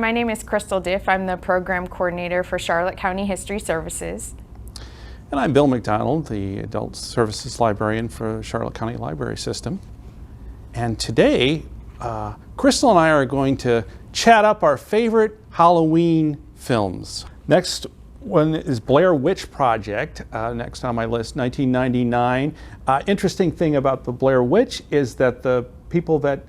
my name is Crystal Diff. I'm the program coordinator for Charlotte County History Services. And I'm Bill McDonald, the Adult Services Librarian for Charlotte County Library System. And today, Crystal and I are going to chat up our favorite Halloween films. Next one is Blair Witch Project, next on my list, 1999. Interesting thing about the Blair Witch is that the people that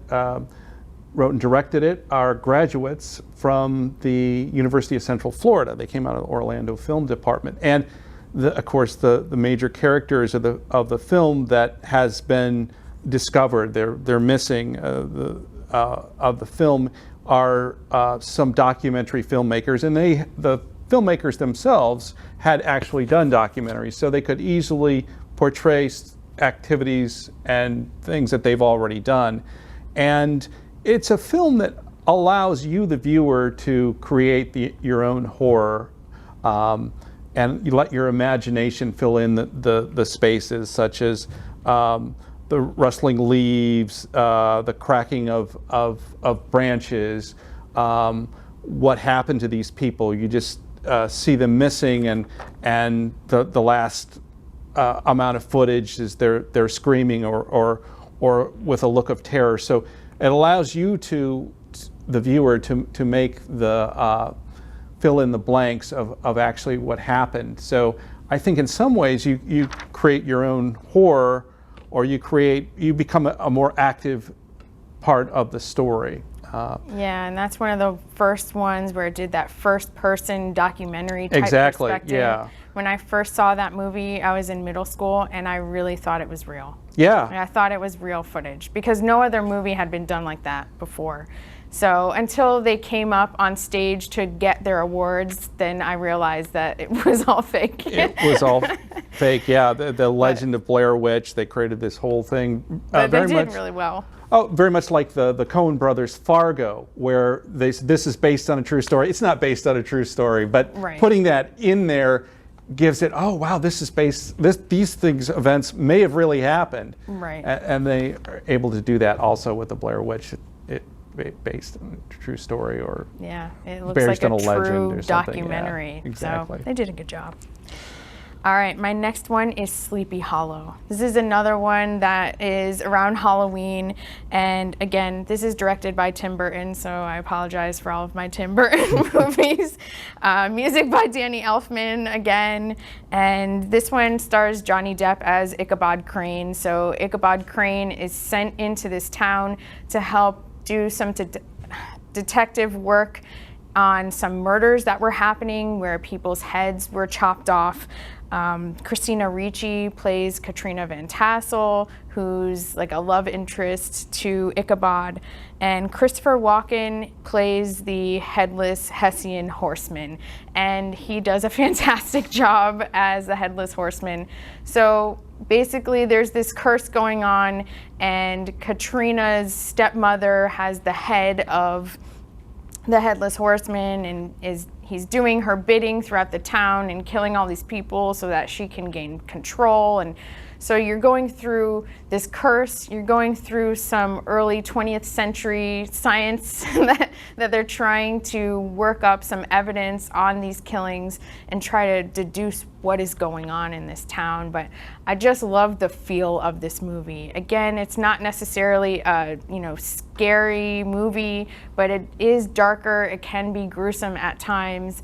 wrote and directed it are graduates from the University of Central Florida. They came out of the Orlando Film Department. And of course, the major characters of the film that has been discovered, they're missing of the film are some documentary filmmakers, and the filmmakers themselves had actually done documentaries, so they could easily portray activities and things that they've already done. And it's a film that allows you, the viewer, to create your own horror, and you let your imagination fill in the spaces, such as the rustling leaves, the cracking of branches, what happened to these people. You just see them missing, and the last amount of footage is they're screaming or with a look of terror. So it allows you the viewer to make the fill in the blanks of actually what happened. So I think in some ways you create your own horror, or you become a more active part of the story. Yeah, and that's one of the first ones where it did that first-person documentary type exactly, perspective. Yeah. When I first saw that movie, I was in middle school, and I really thought it was real. Yeah. And I thought it was real footage, because no other movie had been done like that before. So until they came up on stage to get their awards, then I realized that it was all fake. It was all fake, yeah. The legend of Blair Witch, they created this whole thing. But they did really well. Oh, very much like the Coen brothers' Fargo, where this is based on a true story. It's not based on a true story, but putting that in there gives it, oh wow, this is events may have really happened. Right. And they are able to do that also with the Blair Witch. Based on a true story, or it looks like a true documentary. Yeah, exactly. So they did a good job. All right, my next one is Sleepy Hollow. This is another one that is around Halloween, and again, this is directed by Tim Burton, so I apologize for all of my Tim Burton movies. Music by Danny Elfman again, and this one stars Johnny Depp as Ichabod Crane. So Ichabod Crane is sent into this town to help do some detective work on some murders that were happening where people's heads were chopped off. Christina Ricci plays Katrina Van Tassel, who's like a love interest to Ichabod, and Christopher Walken plays the headless Hessian horseman, and he does a fantastic job as the headless horseman. So basically there's this curse going on, and Katrina's stepmother has the head of the headless horseman, and he's doing her bidding throughout the town and killing all these people so that she can gain control. And so you're going through this curse, you're going through some early 20th century science that they're trying to work up some evidence on these killings and try to deduce what is going on in this town. But I just love the feel of this movie. Again, it's not necessarily a scary movie, but it is darker. It can be gruesome at times,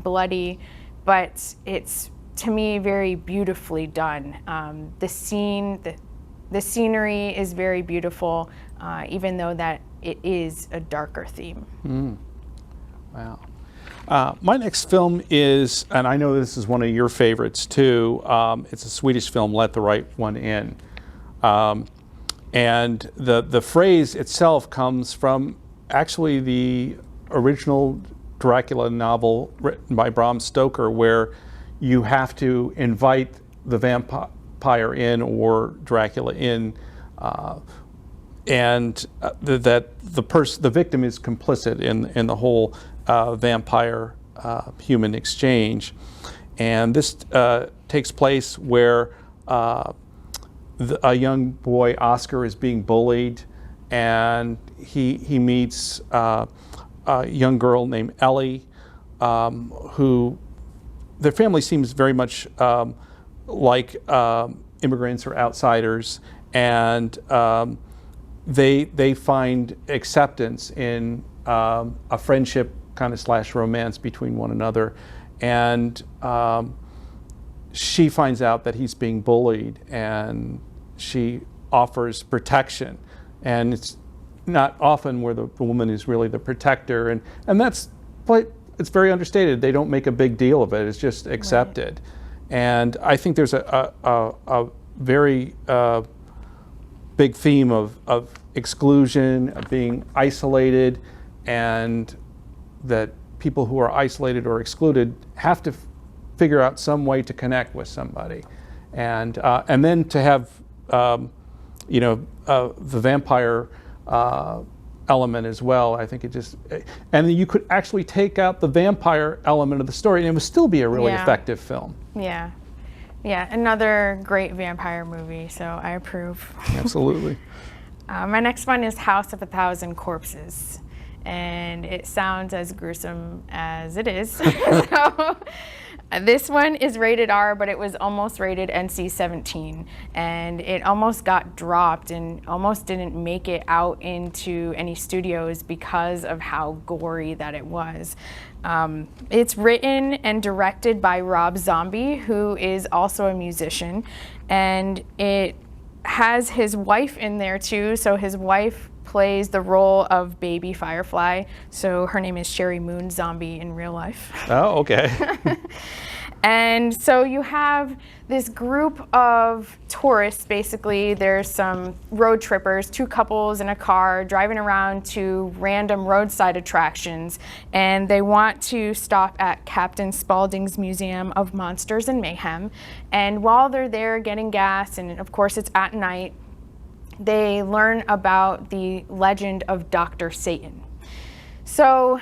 bloody, but it's, to me, very beautifully done. The scenery is very beautiful, even though that it is a darker theme. Wow. My next film is, and I know this is one of your favorites too, it's a Swedish film, Let the Right One In. And the phrase itself comes from actually the original Dracula novel written by Bram Stoker, where you have to invite the vampire in, or Dracula in, and that the victim is complicit in the whole vampire human exchange. And this takes place where a young boy, Oscar, is being bullied, and he meets a young girl named Ellie, who their family seems very much like immigrants or outsiders, and they find acceptance in a friendship kind of / romance between one another, and she finds out that he's being bullied, and she offers protection, and it's not often where the woman is really the protector, and that's, but it's very understated. They don't make a big deal of it. It's just accepted. Right. And I think there's a very big theme of exclusion, of being isolated, and that people who are isolated or excluded have to figure out some way to connect with somebody, and then to have the vampire element as well. I think it just, and you could actually take out the vampire element of the story and it would still be a really effective film. Yeah. Yeah, another great vampire movie, so I approve. Absolutely. My next one is House of a Thousand Corpses, and it sounds as gruesome as it is. So, this one is rated R, but it was almost rated NC-17, and it almost got dropped and almost didn't make it out into any studios because of how gory that it was. It's written and directed by Rob Zombie, who is also a musician, and it has his wife in there too. So his wife plays the role of Baby Firefly. So her name is Sherry Moon Zombie in real life. Oh, okay. And so you have this group of tourists, basically. There's some road trippers, two couples in a car driving around to random roadside attractions, and they want to stop at Captain Spaulding's Museum of Monsters and Mayhem. And while they're there getting gas, and of course it's at night, they learn about the legend of Dr. Satan. So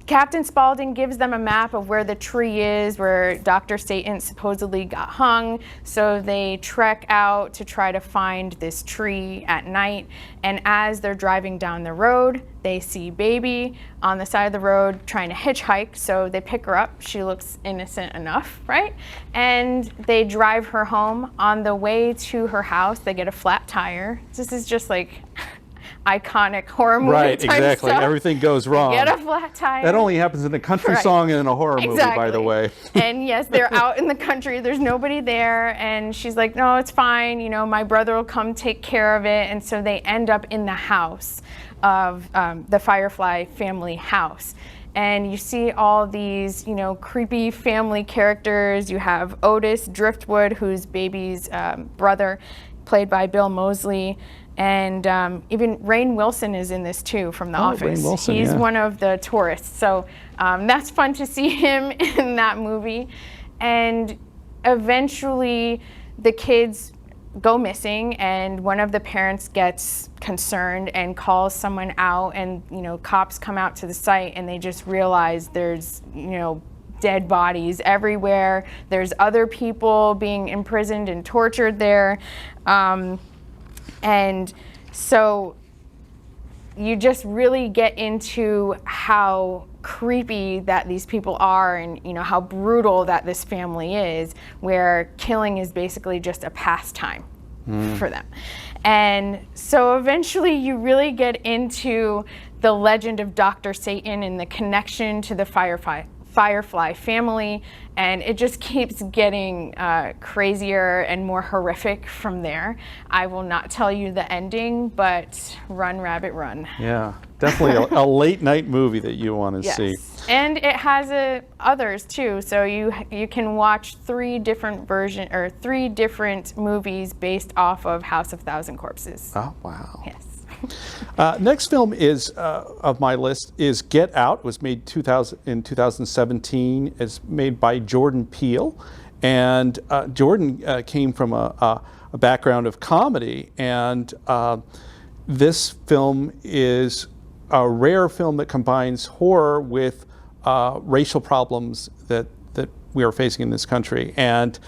Captain Spaulding gives them a map of where the tree is, where Dr. Satan supposedly got hung. So they trek out to try to find this tree at night. And as they're driving down the road, they see Baby on the side of the road trying to hitchhike. So they pick her up. She looks innocent enough, right? And they drive her home. On the way to her house, they get a flat tire. This is just like iconic horror movie type exactly. stuff. Everything goes wrong. Get a flat tire. That only happens in a country song and in a horror movie, by the way. And yes, they're out in the country. There's nobody there. And she's like, no, it's fine. You know, my brother will come take care of it. And so they end up in the house of the Firefly family house. And you see all these, you know, creepy family characters. You have Otis Driftwood, who's Baby's brother, played by Bill Moseley. And even Rainn Wilson is in this too, from The Office. Rainn Wilson, He's one of the tourists. So that's fun to see him in that movie. And eventually the kids go missing, and one of the parents gets concerned and calls someone out, and you know, cops come out to the site and they just realize there's, you know, dead bodies everywhere. There's other people being imprisoned and tortured there. And so you just really get into how creepy that these people are, and you know, how brutal that this family is, where killing is basically just a pastime for them. And so eventually you really get into the legend of Dr. Satan and the connection to the Firefly family, and it just keeps getting crazier and more horrific from there. I will not tell you the ending, but run, rabbit, run. Yeah, definitely a late night movie that you want to see. And it has others too, so you can watch three different movies based off of House of Thousand Corpses. Oh, wow. Yes. Next film is of my list is Get Out. It was made in 2017. It's made by Jordan Peele, and Jordan came from a background of comedy, and this film is a rare film that combines horror with racial problems that we are facing in this country, and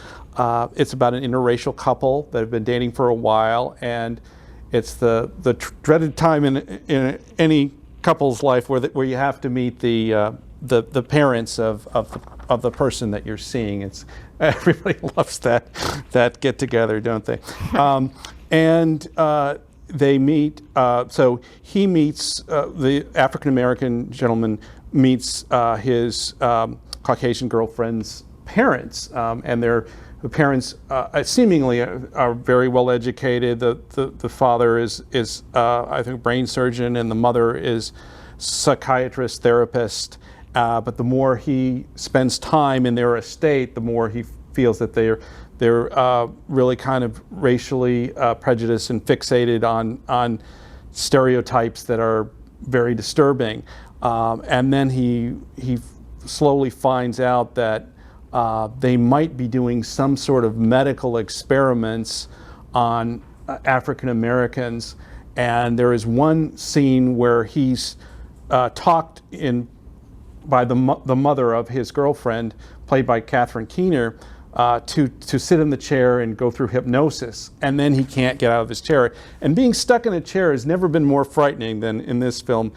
it's about an interracial couple that have been dating for a while, and it's the dreaded time in any couple's life where you have to meet the parents of the person that you're seeing. It's everybody loves that get together, don't they? And they meet. So he meets the African American gentleman meets his Caucasian girlfriend's parents, and the parents seemingly are very well educated. The father is I think a brain surgeon, and the mother is psychiatrist, therapist. But the more he spends time in their estate, the more he feels that they're really kind of racially prejudiced and fixated on stereotypes that are very disturbing. And then he slowly finds out that they might be doing some sort of medical experiments on African Americans. And there is one scene where he's talked by the mother of his girlfriend, played by Catherine Keener, to sit in the chair and go through hypnosis, and then he can't get out of his chair. And being stuck in a chair has never been more frightening than in this film,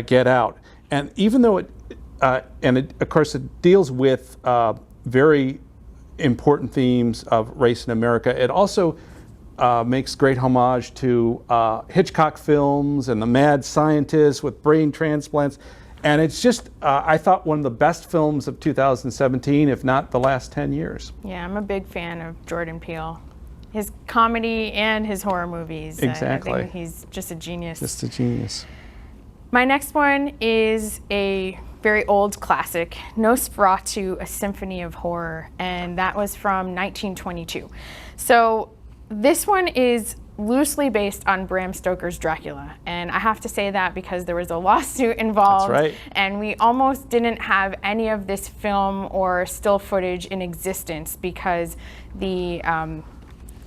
Get Out. And even though of course it deals with very important themes of race in America, it also makes great homage to Hitchcock films and the mad scientist with brain transplants. And it's just, I thought, one of the best films of 2017, if not the last 10 years. Yeah, I'm a big fan of Jordan Peele. His comedy and his horror movies. Exactly. I think he's just a genius. Just a genius. My next one is a very old classic, Nosferatu, A Symphony of Horror, and that was from 1922. So this one is loosely based on Bram Stoker's Dracula, and I have to say that because there was a lawsuit involved. That's right. And we almost didn't have any of this film or still footage in existence because the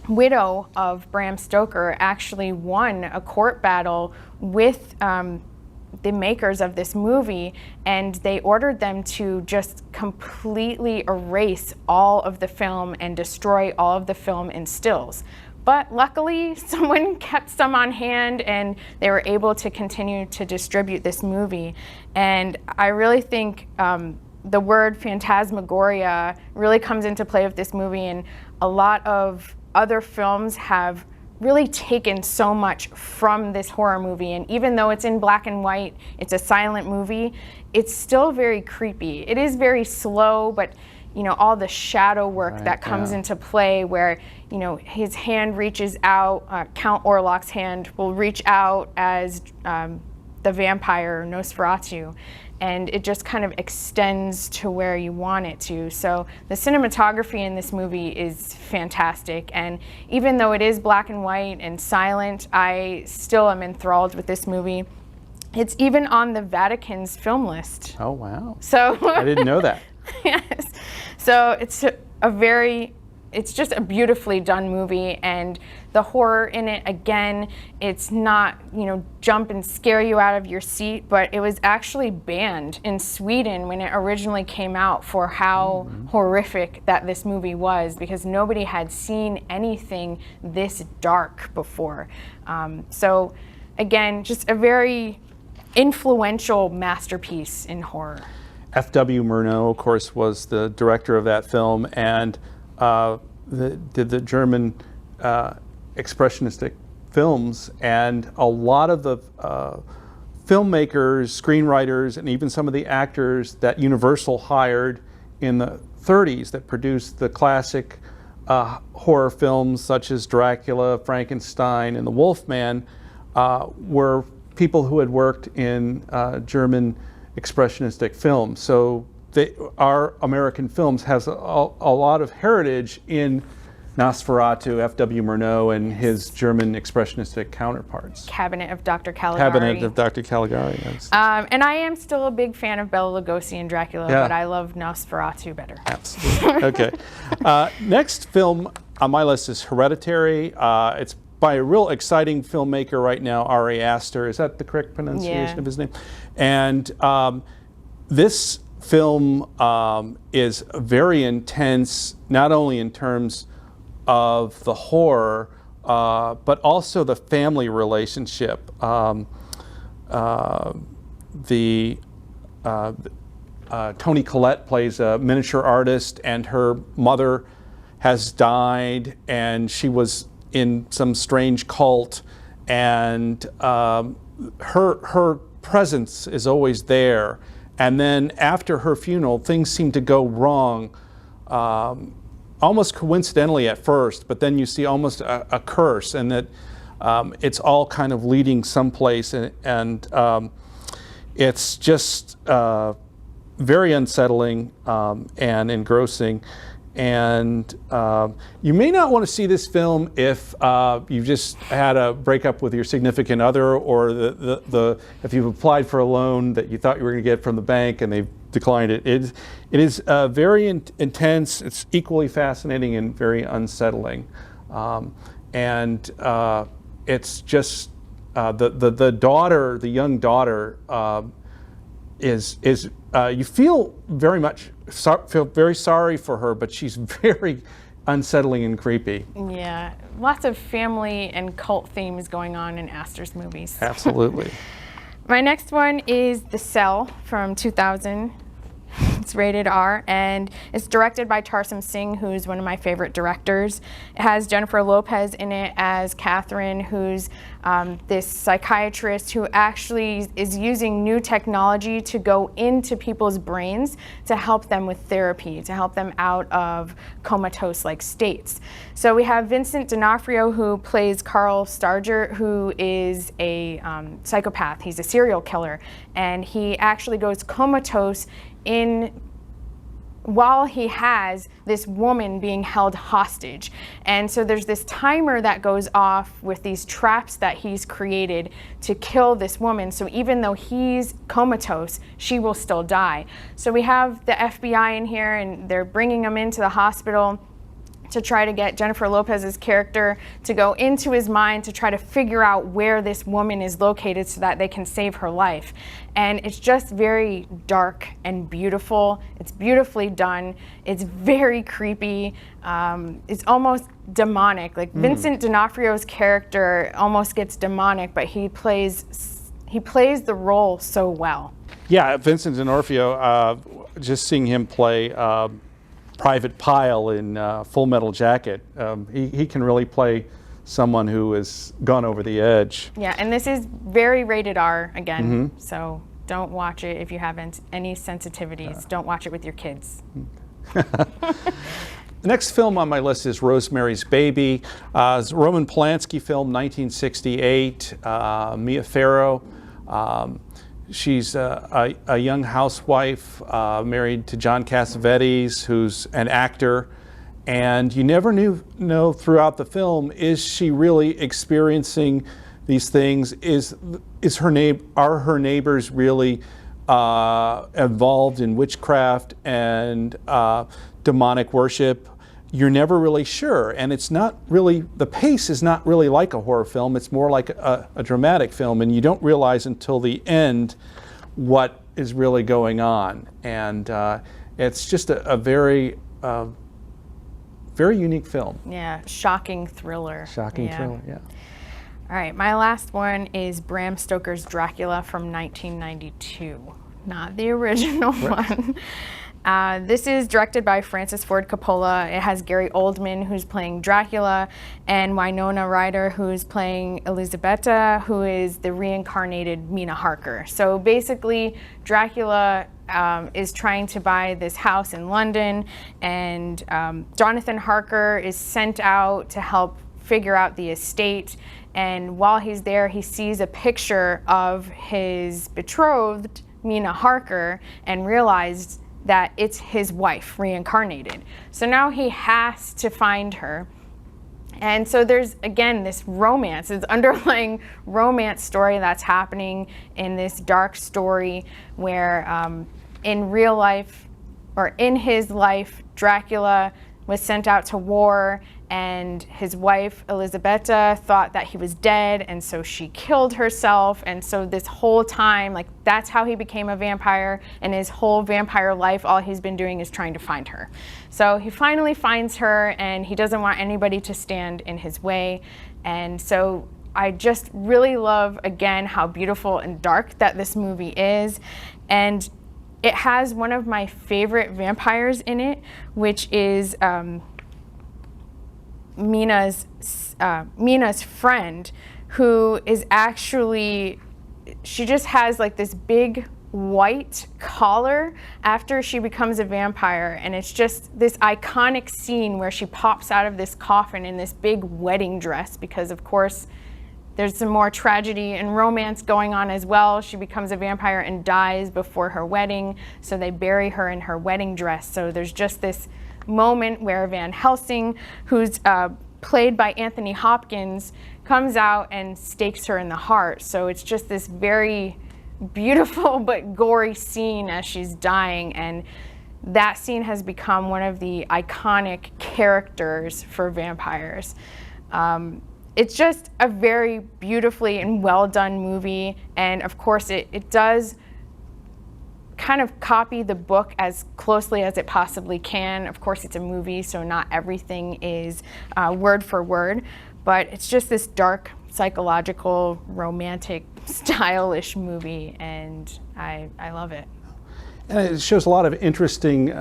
widow of Bram Stoker actually won a court battle with the makers of this movie, and they ordered them to just completely erase all of the film and destroy all of the film in stills. But luckily, someone kept some on hand, and they were able to continue to distribute this movie. And I really think the word phantasmagoria really comes into play with this movie, and a lot of other films have really taken so much from this horror movie. And even though it's in black and white, it's a silent movie, it's still very creepy. It is very slow, but you know, all the shadow work that comes into play where, you know, his hand reaches out, Count Orlok's hand will reach out as the vampire Nosferatu, and it just kind of extends to where you want it to. So the cinematography in this movie is fantastic, and even though it is black and white and silent, I still am enthralled with this movie. It's even on the Vatican's film list. Oh, wow. So I didn't know that. Yes. So it's just a beautifully done movie, and the horror in it, again, it's not, you know, jump and scare you out of your seat, but it was actually banned in Sweden when it originally came out for how horrific that this movie was, because nobody had seen anything this dark before. So again, just a very influential masterpiece in horror. F.W. Murnau, of course, was the director of that film, and did the German expressionistic films. And a lot of the filmmakers, screenwriters, and even some of the actors that Universal hired in the 30s that produced the classic horror films such as Dracula, Frankenstein, and The Wolfman were people who had worked in German expressionistic film. So our American films has a lot of heritage in Nosferatu, F.W. Murnau, and his German expressionistic counterparts. Cabinet of Dr. Caligari. Cabinet of Dr. Caligari, yes. And I am still a big fan of Bela Lugosi and Dracula, but I love Nosferatu better. Absolutely. Okay. Next film on my list is Hereditary. It's by a real exciting filmmaker right now, Ari Aster. Is that the correct pronunciation of his name? And this film is very intense, not only in terms of the horror, but also the family relationship. Toni Collette plays a miniature artist, and her mother has died, and she was in some strange cult, and her presence is always there. And then after her funeral, things seem to go wrong, almost coincidentally at first, but then you see almost a curse, and that it's all kind of leading someplace, and it's just very unsettling and engrossing. And you may not want to see this film if you've just had a breakup with your significant other, or if you've applied for a loan that you thought you were going to get from the bank and they've declined it. It is very intense. It's equally fascinating and very unsettling. It's just the daughter, the young daughter, is you feel very sorry for her, but she's very unsettling and creepy. Yeah, lots of family and cult themes going on in Astor's movies. Absolutely. My next one is The Cell from 2000. It's rated R, and it's directed by Tarsem Singh, who's one of my favorite directors. It has Jennifer Lopez in it as Catherine, who's this psychiatrist who actually is using new technology to go into people's brains to help them with therapy, to help them out of comatose-like states. So we have Vincent D'Onofrio, who plays Carl Starger, who is a psychopath. He's a serial killer, and he actually goes comatose while he has this woman being held hostage. And so there's this timer that goes off with these traps that he's created to kill this woman. So even though he's comatose, she will still die. So we have the FBI in here, and they're bringing him into the hospital to try to get Jennifer Lopez's character to go into his mind to try to figure out where this woman is located so that they can save her life. And it's just very dark and beautiful. It's beautifully done. It's very creepy. It's almost demonic. Like Vincent D'Onofrio's character almost gets demonic, but he plays the role so well. Yeah, Vincent D'Onofrio, just seeing him play Private Pyle in Full Metal Jacket, he can really play someone who has gone over the edge. Yeah, and this is very rated R again, so don't watch it if you haven't any sensitivities. Don't watch it with your kids. The next film on my list is Rosemary's Baby. It's a Roman Polanski film, 1968. Mia Farrow. She's a young housewife married to John Cassavetes, who's an actor, and you never know throughout the film, is she really experiencing these things? Are her neighbors really involved in witchcraft and demonic worship? You're never really sure, and it's not really, the pace is not really like a horror film. It's more like a dramatic film, and you don't realize until the end what is really going on. And it's just a very unique film. Yeah, shocking thriller. Shocking thriller, yeah. All right, my last one is Bram Stoker's Dracula from 1992, not the original one. This is directed by Francis Ford Coppola. It has Gary Oldman, who's playing Dracula, and Winona Ryder, who's playing Elisabetta, who is the reincarnated Mina Harker. So basically, Dracula is trying to buy this house in London, and Jonathan Harker is sent out to help figure out the estate. And while he's there, he sees a picture of his betrothed, Mina Harker, and realized that it's his wife reincarnated. So now he has to find her. And so there's, again, this romance, this underlying romance story that's happening in this dark story where in real life, or in his life, Dracula was sent out to war, and his wife, Elisabetta, thought that he was dead, and so she killed herself. And so this whole time, like, that's how he became a vampire, and his whole vampire life, all he's been doing is trying to find her. So he finally finds her, and he doesn't want anybody to stand in his way. And so I just really love, again, how beautiful and dark that this movie is. And it has one of my favorite vampires in it, which is Mina's friend, who is actually, she just has like this big white collar after she becomes a vampire, and it's just this iconic scene where she pops out of this coffin in this big wedding dress, because of course there's some more tragedy and romance going on as well. She becomes a vampire and dies before her wedding, so they bury her in her wedding dress. So there's just this moment where Van Helsing, who's played by Anthony Hopkins, comes out and stakes her in the heart. So it's just this very beautiful but gory scene as she's dying, and that scene has become one of the iconic characters for vampires. It's just a very beautifully and well done movie, and of course it does kind of copy the book as closely as it possibly can. Of course, it's a movie, so not everything is word for word, but it's just this dark, psychological, romantic, stylish movie, and I love it. And it shows a lot of interesting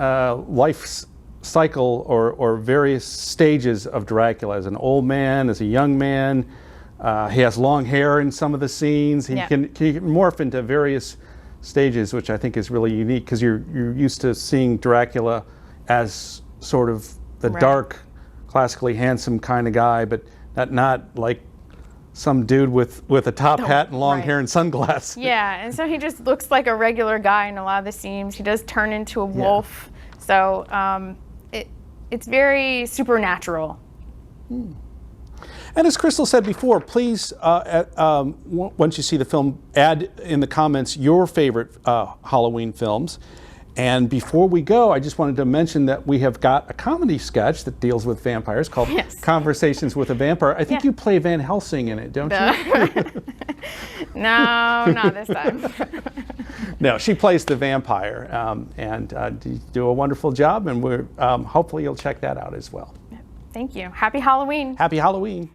life cycle or various stages of Dracula, as an old man, as a young man. He has long hair in some of the scenes. He can morph into various stages, which I think is really unique, because you're used to seeing Dracula as sort of the dark, classically handsome kind of guy, but not like some dude with a top hat and long hair and sunglasses. Yeah, and so he just looks like a regular guy in a lot of the scenes. He does turn into a wolf, so it's very supernatural. And as Crystal said before, please, once you see the film, add in the comments your favorite Halloween films. And before we go, I just wanted to mention that we have got a comedy sketch that deals with vampires called Conversations with a Vampire. I think you play Van Helsing in it, don't you? No, not this time. No, she plays the vampire, and you do a wonderful job, and we're hopefully you'll check that out as well. Thank you. Happy Halloween. Happy Halloween.